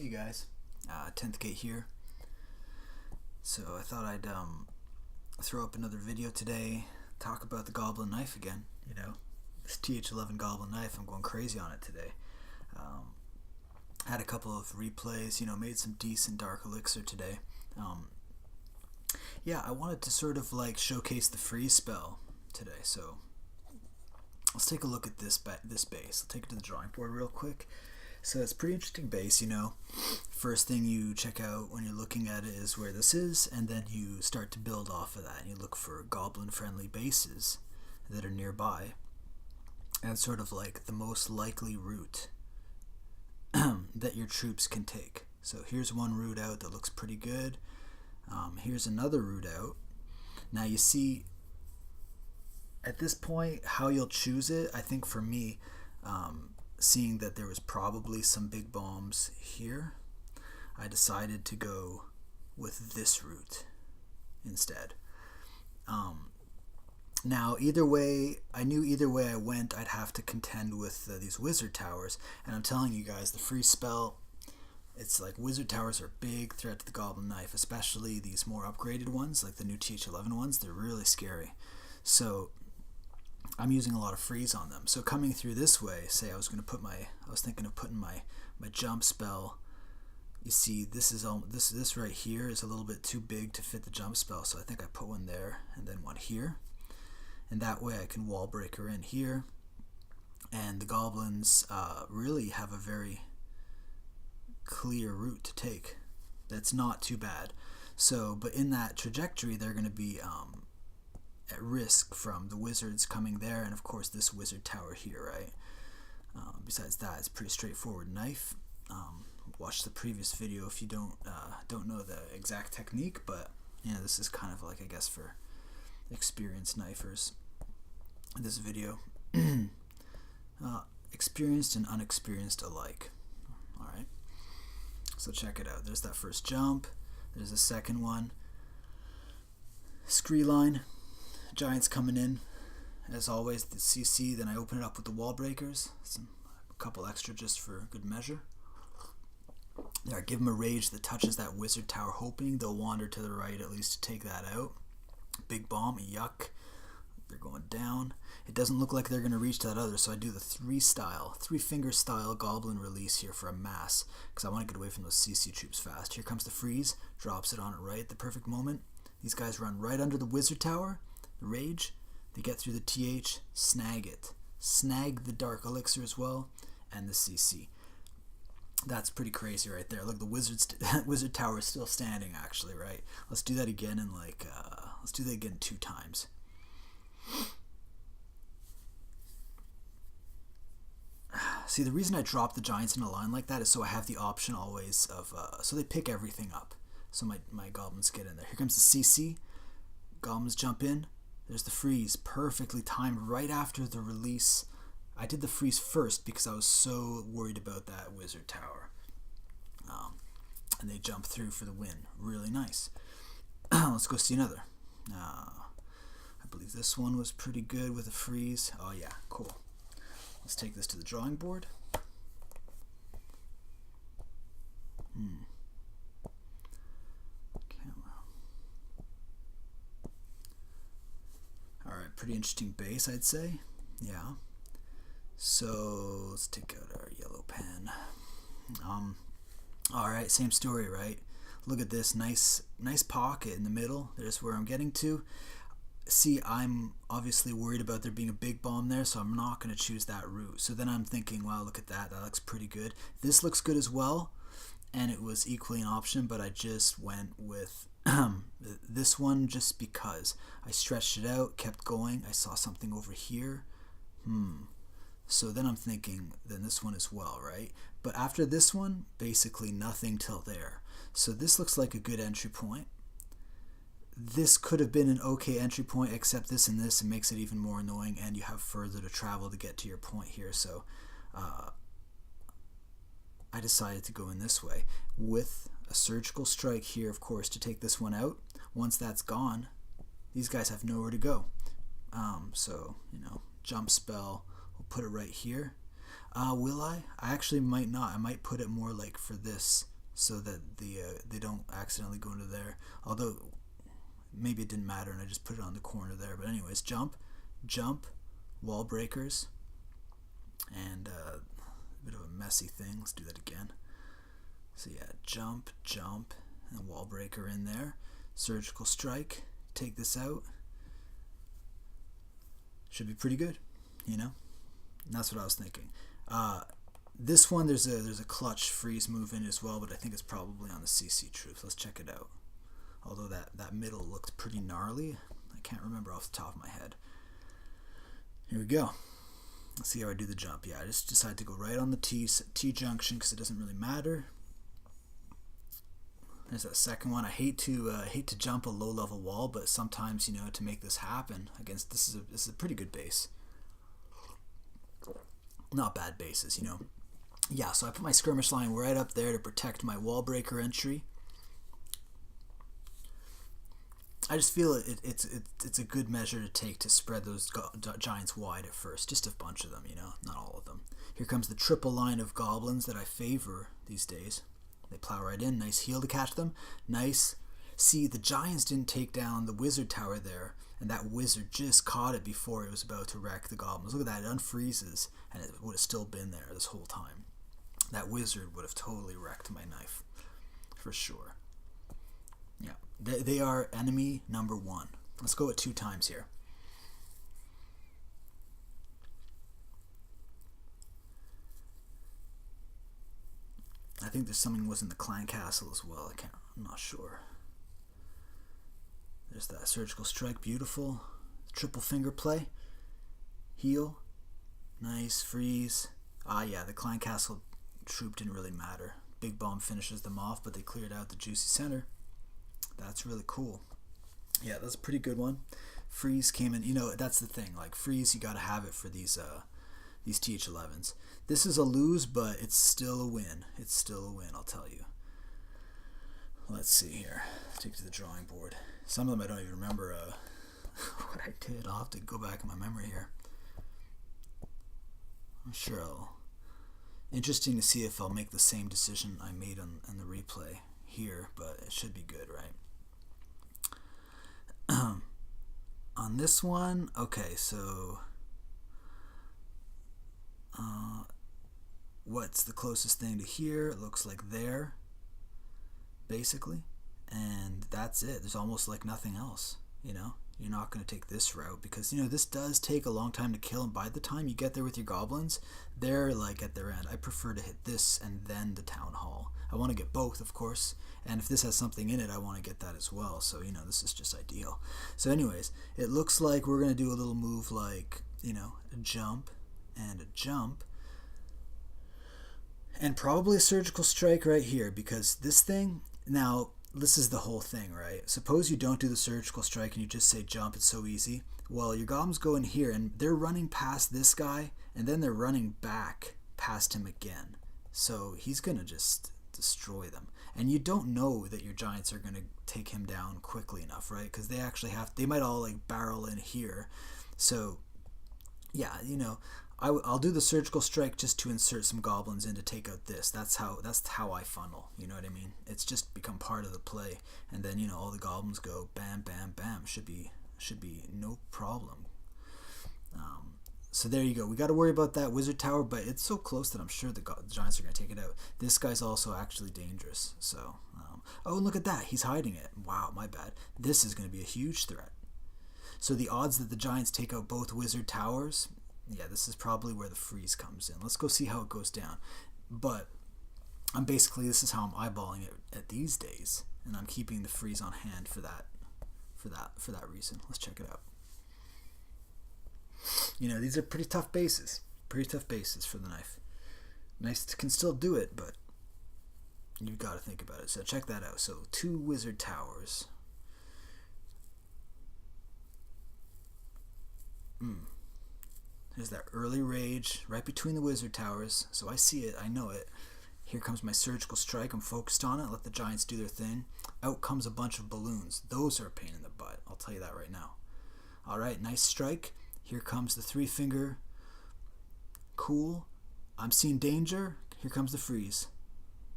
Hey guys, 10th Gate here. So I thought I'd throw up another video today, talk about the Goblin Knife again. You know, this TH11 Goblin Knife, I'm going crazy on it today. Had a couple of replays, made some decent Dark Elixir today. Yeah, I wanted to sort of like showcase the freeze spell today, so let's take a look at this base. I'll take it to the drawing board real quick. So it's a pretty interesting base, First thing you check out when you're looking at it is where this is, and then you start to build off of that, and you look for goblin-friendly bases that are nearby, and sort of like the most likely route that your troops can take. So here's one route out that looks pretty good. Here's another route out. Now you see, at this point, how you'll choose it, I think for me, seeing that there was probably some big bombs here, I decided to go with this route instead. Now either way, I knew either way I went, I'd have to contend with these wizard towers, and I'm telling you guys, the freeze spell, it's like wizard towers are a big threat to the Goblin Knife, especially these more upgraded ones, like the new TH11 ones. They're really scary. So I'm using a lot of freeze on them. So coming through this way, say I was thinking of putting my jump spell. You see, this right here is a little bit too big to fit the jump spell, so I think I put one there and then one here, and that way I can wall breaker in here. And the goblins really have a very clear route to take. That's not too bad. So, but in that trajectory, they're going to be at risk from the wizards coming there, and of course this wizard tower here, right? Besides that, it's a pretty straightforward knife. Watch the previous video if you don't know the exact technique, but this is kind of like, I guess, for experienced knifers. This video, experienced and unexperienced alike. All right, so check it out. There's that first jump. There's a second one. Scree line. Giants coming in, as always, the CC, then I open it up with the wall breakers, a couple extra just for good measure. There, I give them a rage that touches that wizard tower, hoping they'll wander to the right at least to take that out. Big bomb, yuck, they're going down. It doesn't look like they're going to reach that other, so I do the three finger style goblin release here for a mass, because I want to get away from those CC troops fast. Here comes the freeze, drops it on it right at the perfect moment. These guys run right under the wizard tower. The rage, they get through the TH, snag it. Snag the Dark Elixir as well, and the CC. That's pretty crazy right there. Look, the wizard tower is still standing, actually, right? Let's do that again in let's do that again 2 times. See, the reason I drop the giants in a line like that is so I have the option always of, so they pick everything up. So my goblins get in there. Here comes the CC. Goblins jump in. There's the freeze, perfectly timed right after the release. I did the freeze first because I was so worried about that wizard tower. And they jump through for the win. Really nice. Let's go see another. I believe this one was pretty good with a freeze. Oh yeah, cool. Let's take this to the drawing board. Pretty interesting base, I'd say. Yeah. So let's take out our yellow pen. Alright, same story, right? Look at this nice pocket in the middle. There's where I'm getting to. See, I'm obviously worried about there being a big bomb there, so I'm not going to choose that route. So then I'm thinking, wow, look at that. That looks pretty good. This looks good as well, and it was equally an option, but I just went with this one just because I stretched it out, kept going. I saw something over here. So then I'm thinking, then this one as well, right? But after this one, basically nothing till there. So this looks like a good entry point. This could have been an okay entry point, except this and this, and makes it even more annoying, and you have further to travel to get to your point here. So I decided to go in this way with a surgical strike here, of course, to take this one out. Once that's gone, these guys have nowhere to go. So, jump spell, put it right here. Will I? I actually might not. I might put it more like for this so that they don't accidentally go into there. Although maybe it didn't matter and I just put it on the corner there. But anyways, jump, jump, wall breakers, and a bit of a messy thing. Let's do that again. So yeah, jump, jump, and wall breaker in there. Surgical strike, take this out. Should be pretty good, you know? And that's what I was thinking. This one, there's a clutch freeze move in as well, but I think it's probably on the CC troops. Let's check it out. Although that middle looked pretty gnarly. I can't remember off the top of my head. Here we go. Let's see how I do the jump. Yeah, I just decided to go right on the T junction because it doesn't really matter. There's that second one. I hate to jump a low level wall, but sometimes, you know, to make this happen against this is a pretty good base. Not bad bases, you know. Yeah, so I put my skirmish line right up there to protect my wall breaker entry. I just feel it's a good measure to take to spread those giants wide at first. Just a bunch of them, you know, not all of them. Here comes the triple line of goblins that I favor these days. They plow right in. Nice heal to catch them. Nice. See, the giants didn't take down the wizard tower there, and that wizard just caught it before it was about to wreck the goblins. Look at that. It unfreezes, and it would have still been there this whole time. That wizard would have totally wrecked my knife. For sure. Yeah. They are enemy number one. Let's go at 2 times here. I think there's something was in the clan castle as well. I'm not sure. There's that surgical strike, beautiful. Triple finger play. Heal. Nice, freeze. Yeah, the clan castle troop didn't really matter. Big bomb finishes them off, but they cleared out the juicy center. That's really cool. Yeah, that's a pretty good one. Freeze came in. You know, that's the thing. Like, freeze, you gotta have it for these TH11s. This is a lose, but it's still a win. It's still a win, I'll tell you. Let's see here. Take it to the drawing board. Some of them I don't even remember what I did. I'll have to go back in my memory here. I'm sure interesting to see if I'll make the same decision I made on the replay here, but it should be good, right? On this one, okay, so what's the closest thing to here? It looks like there, basically, and that's it. There's almost like nothing else, you know? You're not going to take this route because, you know, this does take a long time to kill, and by the time you get there with your goblins, they're like at their end. I prefer to hit this and then the town hall. I want to get both, of course, and if this has something in it, I want to get that as well. So, you know, this is just ideal. So anyways, it looks like we're going to do a little move like, you know, a jump and a jump, and probably a surgical strike right here, because this thing, now, this is the whole thing, right? Suppose you don't do the surgical strike and you just say jump, it's so easy. Well, your goblins go in here and they're running past this guy, and then they're running back past him again. So he's going to just destroy them. And you don't know that your giants are going to take him down quickly enough, right? Because they actually they might all like barrel in here. So, yeah, you know, I'll do the surgical strike just to insert some goblins in to take out this. That's how I funnel. You know what I mean? It's just become part of the play, and then, you know, all the goblins go bam, bam, bam. Should be no problem. So there you go. We got to worry about that wizard tower, but it's so close that I'm sure the giants are going to take it out. This guy's also actually dangerous. So, oh, look at that. He's hiding it. Wow, my bad. This is going to be a huge threat. So the odds that the giants take out both wizard towers, yeah, this is probably where the freeze comes in. Let's go see how it goes down. But this is how I'm eyeballing it at these days, and I'm keeping the freeze on hand for that reason. Let's check it out. You know, these are pretty tough bases. Pretty tough bases for the knife. Nice can still do it, but you've got to think about it. So check that out. So 2 wizard towers. There's that early rage right between the wizard towers. So I see it. I know it. Here comes my surgical strike. I'm focused on it. Let the giants do their thing. Out comes a bunch of balloons. Those are a pain in the butt. I'll tell you that right now. All right, nice strike. Here comes the 3-finger. Cool. I'm seeing danger. Here comes the freeze.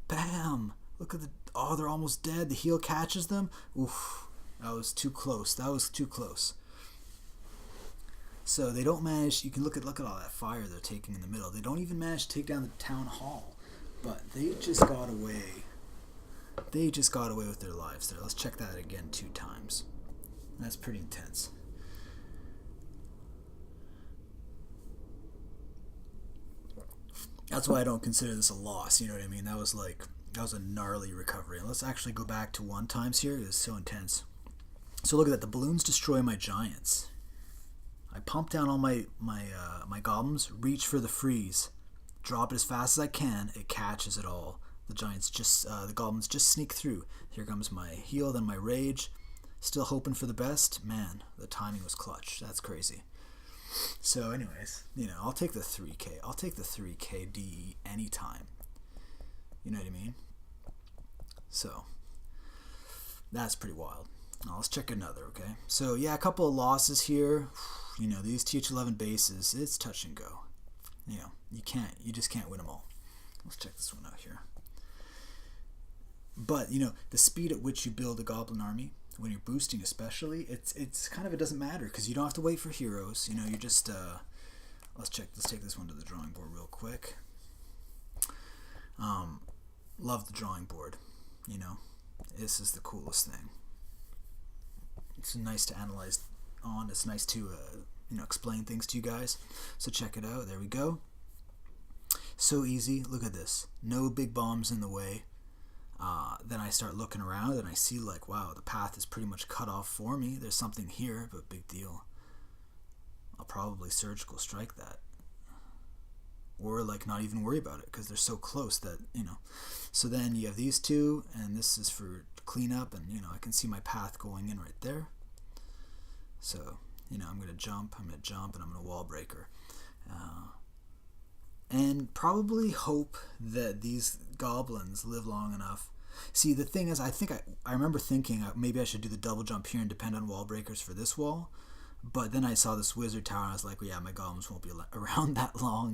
Bam! Look at the... Oh, they're almost dead. The heal catches them. Oof. That was too close. That was too close. So they don't manage... You can look at all that fire they're taking in the middle. They don't even manage to take down the town hall. But they just got away. They just got away with their lives there. Let's check that again 2 times. That's pretty intense. That's why I don't consider this a loss, you know what I mean? That was a gnarly recovery. And let's actually go back to 1 times here. It was so intense. So look at that. The balloons destroy my giants. I pump down all my goblins, reach for the freeze, drop it as fast as I can. It catches it all. The goblins just sneak through. Here comes my heal, then my rage. Still hoping for the best. Man, the timing was clutch. That's crazy. So anyways, I'll take the 3K. I'll take the 3K DE anytime. You know what I mean? So, that's pretty wild. Now, let's check another, okay? So, yeah, a couple of losses here. These TH11 bases, it's touch and go. You just can't win them all. Let's check this one out here. But, the speed at which you build a goblin army, when you're boosting especially, it's kind of, it doesn't matter because you don't have to wait for heroes. You're just let's take this one to the drawing board real quick. Love the drawing board. This is the coolest thing. It's nice to analyze on. It's nice to explain things to you guys. So check it out. There we go. So easy. Look at this. No big bombs in the way. Then I start looking around and I see wow, the path is pretty much cut off for me. There's something here, but big deal. I'll probably surgical strike that. Or not even worry about it because they're so close that, So then you have these 2 and this is for cleanup and, I can see my path going in right there. So, I'm going to jump, and I'm going to wall breaker. And probably hope that these goblins live long enough. See, the thing is, I remember thinking maybe I should do the double jump here and depend on wall breakers for this wall. But then I saw this wizard tower and I was like, well, yeah, my goblins won't be around that long,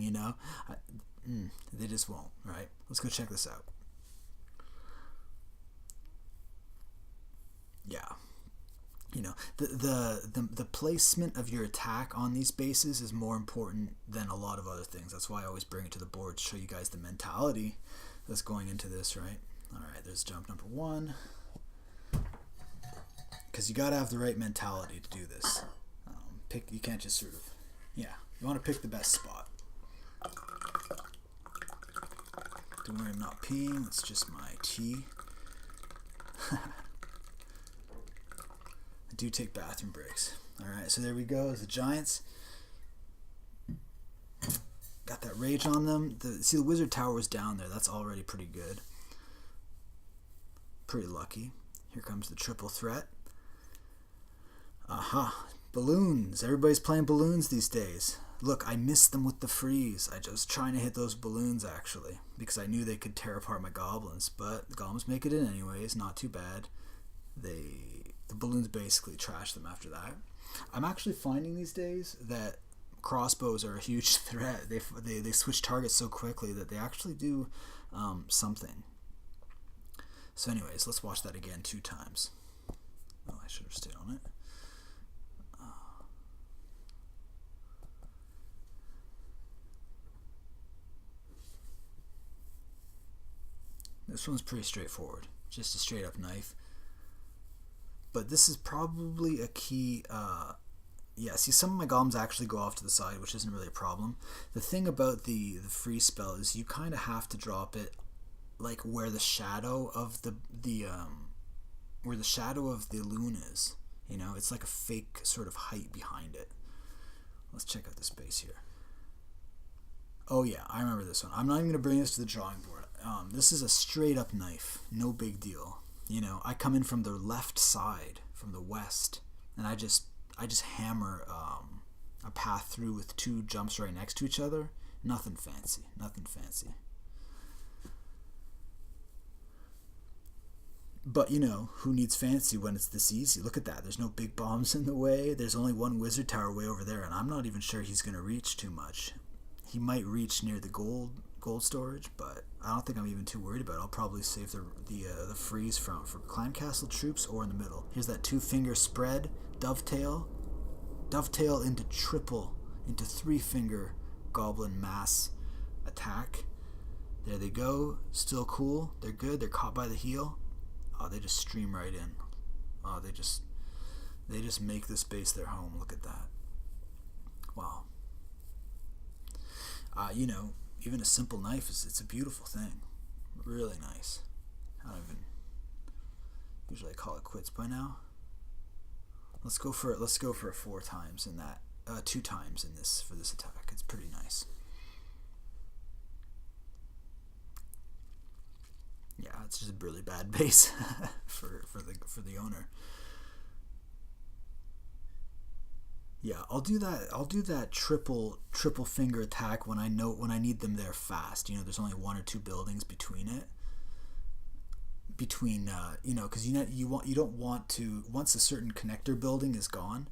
They just won't, right? Let's go check this out. Yeah. The placement of your attack on these bases is more important than a lot of other things. That's why I always bring it to the board to show you guys the mentality that's going into this, right? All right, there's jump number 1. Because you got to have the right mentality to do this. You can't just you want to pick the best spot. Don't worry, I'm not peeing. It's just my tea. I do take bathroom breaks. Alright, so there we go. There's the giants. Got that rage on them. See, the wizard tower was down there. That's already pretty good. Pretty lucky. Here comes the triple threat. Aha. Balloons. Everybody's playing balloons these days. Look, I missed them with the freeze. I was trying to hit those balloons, actually, because I knew they could tear apart my goblins, but the goblins make it in anyways. Not too bad. The balloons basically trash them after that. I'm actually finding these days that crossbows are a huge threat. They switch targets so quickly that they actually do something. So anyways, let's watch that again 2 times. Oh, I should have stayed on it. This one's pretty straightforward. Just a straight up knife. But this is probably a key... yeah, see, some of my golems actually go off to the side, which isn't really a problem. The thing about the freeze spell is you kind of have to drop it where the shadow of the loon is. It's like a fake sort of height behind it. Let's check out the space here. Oh yeah, I remember this one. I'm not even going to bring this to the drawing board. This is a straight up knife. No big deal. I come in from the left side, from the west, and I just hammer a path through with 2 jumps right next to each other. Nothing fancy. Nothing fancy. But, who needs fancy when it's this easy? Look at that. There's no big bombs in the way. There's only one wizard tower way over there, and I'm not even sure he's going to reach too much. He might reach near the gold gold storage, but I don't think I'm even too worried about it. I'll probably save the freeze for clan castle troops or in the middle. Here's that 2-finger spread, dovetail into 3-finger goblin mass attack. There they go. Still cool. They're good. They're caught by the heel. Oh, they just stream right in. Oh, they just make this base their home. Look at that. Wow. Even a simple knife it's a beautiful thing. Really nice. I don't even usually call it quits by now. Let's go for 4 times in that. 2 times in this for this attack. It's pretty nice. Yeah, it's just a really bad base for the owner. Yeah, I'll do that triple finger attack when I need them there fast. There's only 1 or 2 buildings between it. Because you don't want to, once a certain connector building is gone,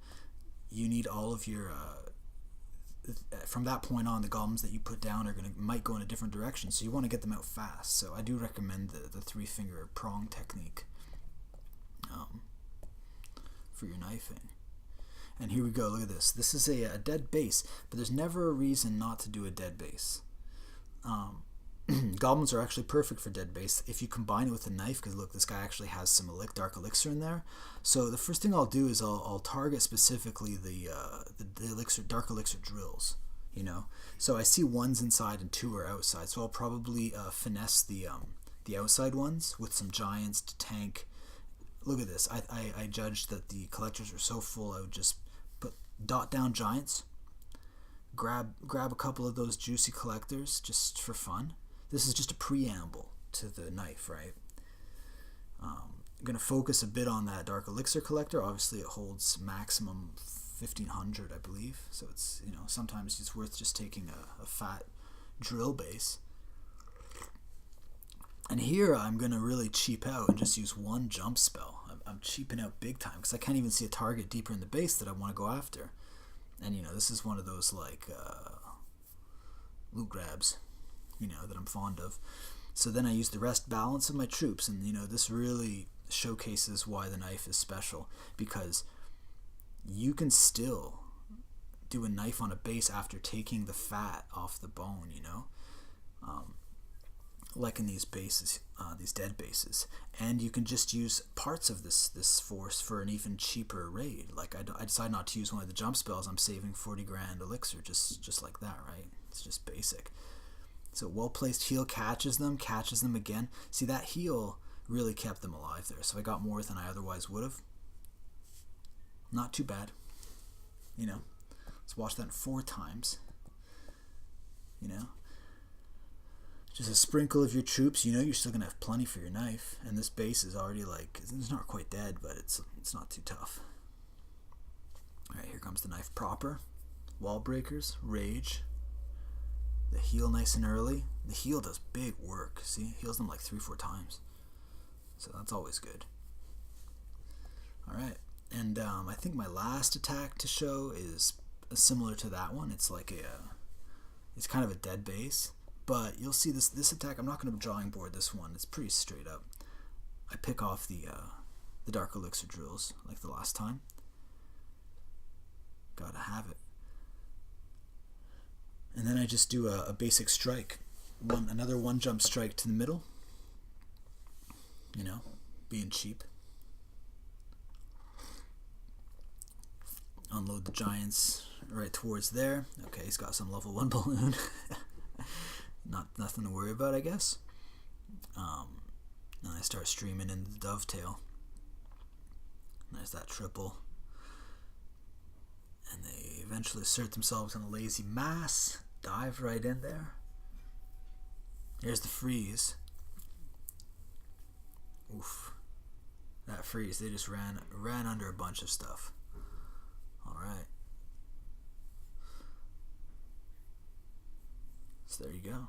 you need all of your from that point on, the goblins that you put down might go in a different direction, so you want to get them out fast. So I do recommend the 3-finger prong technique for your knifing. And here we go. Look at this. This is a dead base, but there's never a reason not to do a dead base. Goblins are actually perfect for dead base if you combine it with a knife, because look, this guy actually has some dark elixir in there. So the first thing I'll do is I'll target specifically the dark elixir drills. So I see 1's inside and 2 are outside. So I'll probably finesse the outside ones with some giants to tank. Look at this. I judged that the collectors were so full, I would just dot down giants, grab a couple of those juicy collectors just for fun. This is just a preamble to the knife, right? I'm going to focus a bit on that dark elixir collector. Obviously it holds maximum 1500, I believe, so it's sometimes it's worth just taking a fat drill base. And here I'm going to really cheap out and just use 1 jump spell. I'm cheaping out big time because I can't even see a target deeper in the base that I want to go after. And this is one of those loot grabs, that I'm fond of. So then I use the rest balance of my troops, and this really showcases why the knife is special, because you can still do a knife on a base after taking the fat off the bone, like in these bases, these dead bases, and you can just use parts of this force for an even cheaper raid. Like I decide not to use one of the jump spells. I'm saving 40 grand elixir just like that, right? It's just basic. So well-placed heal catches them again. See, that heal really kept them alive there, so I got more than I otherwise would have. Not too bad. Let's watch that 4 times. Just a sprinkle of your troops. You're still gonna have plenty for your knife, and this base is already it's not quite dead, but it's not too tough. All right, here comes the knife proper. Wall breakers, rage. The heal nice and early. The heal does big work. See, heals them 3-4 times, so that's always good. All right, and I think my last attack to show is similar to that one. It's it's kind of a dead base. But you'll see this attack, I'm not going to drawing board this one. It's pretty straight up. I pick off the dark elixir drills like the last time. Gotta have it. And then I just do a basic strike. Another 1 jump strike to the middle. Being cheap. Unload the giants right towards there. Okay, he's got some level 1 balloon. Nothing to worry about, I guess. Then I start streaming into the dovetail. There's that triple. And they eventually assert themselves in a lazy mass. Dive right in there. Here's the freeze. Oof. That freeze, they just ran under a bunch of stuff. Alright. So there you go.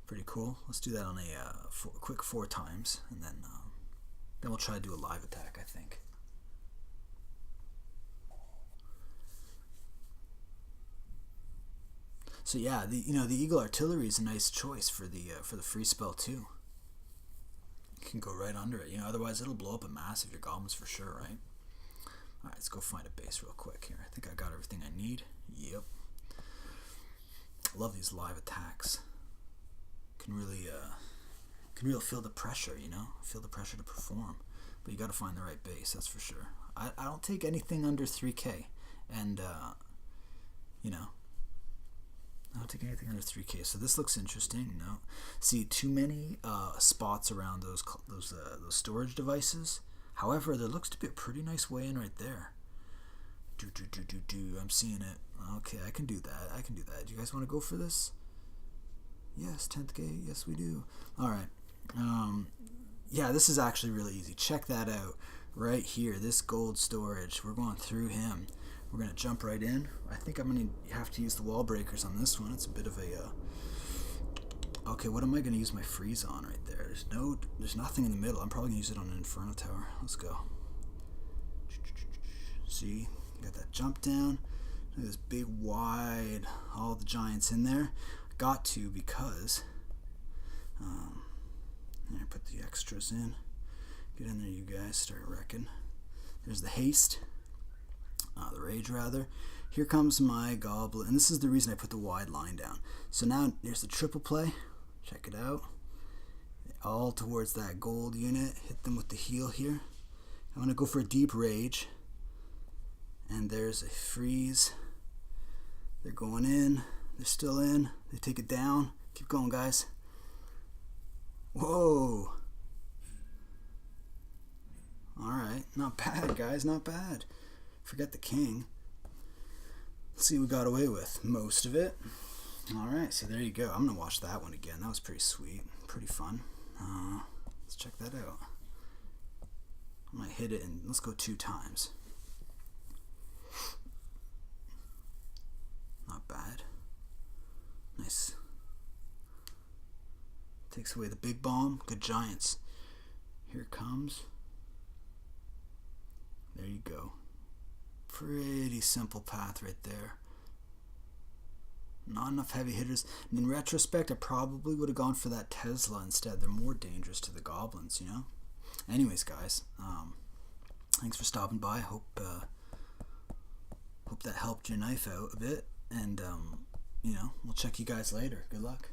Pretty cool. Let's do that on a quick 4 times, and then we'll try to do a live attack, I think. So yeah, the Eagle Artillery is a nice choice for the free spell too. You can go right under it. Otherwise it'll blow up a massive your goblins for sure, right? All right, let's go find a base real quick here. I think I got everything I need. Yep. Love these live attacks. Can really feel the pressure, feel the pressure to perform. But you got to find the right base, that's for sure. I don't take anything under 3K, and I don't take anything under 3K. So this looks interesting. See too many spots around those storage devices. However, there looks to be a pretty nice way in right there. I'm seeing it. Okay, I can do that. Do you guys want to go for this? Yes, 10th gate. Yes, we do. All right. Yeah, this is actually really easy. Check that out right here. This gold storage. We're going through him. We're going to jump right in. I think I'm going to have to use the wall breakers on this one. It's a bit of a... Okay, what am I going to use my freeze on right there? There's nothing in the middle. I'm probably going to use it on an Inferno Tower. Let's go. See? Got that jump down. Look at this big, wide, all the giants in there. Got to because... I put the extras in. Get in there, you guys. Start wrecking. There's the haste. The rage, rather. Here comes my goblin. And this is the reason I put the wide line down. So now, there's the triple play. Check it out. All towards that gold unit. Hit them with the heal here. I'm going to go for a deep rage. And there's a freeze. They're going in. They're still in. They take it down. Keep going, guys. Whoa. Alright. Not bad, guys. Not bad. Forget the king. Let's see what we got away with. Most of it. Alright, so there you go. I'm going to watch that one again. That was pretty sweet. Pretty fun. Let's check that out. I might hit it and let's go 2 times. Not bad. Nice. Takes away the big bomb. Good giants. Here it comes. There you go. Pretty simple path right there. Not enough heavy hitters. And in retrospect, I probably would have gone for that Tesla instead. They're more dangerous to the goblins, Anyways, guys, thanks for stopping by. Hope that helped your knife out a bit. And, we'll check you guys later. Good luck.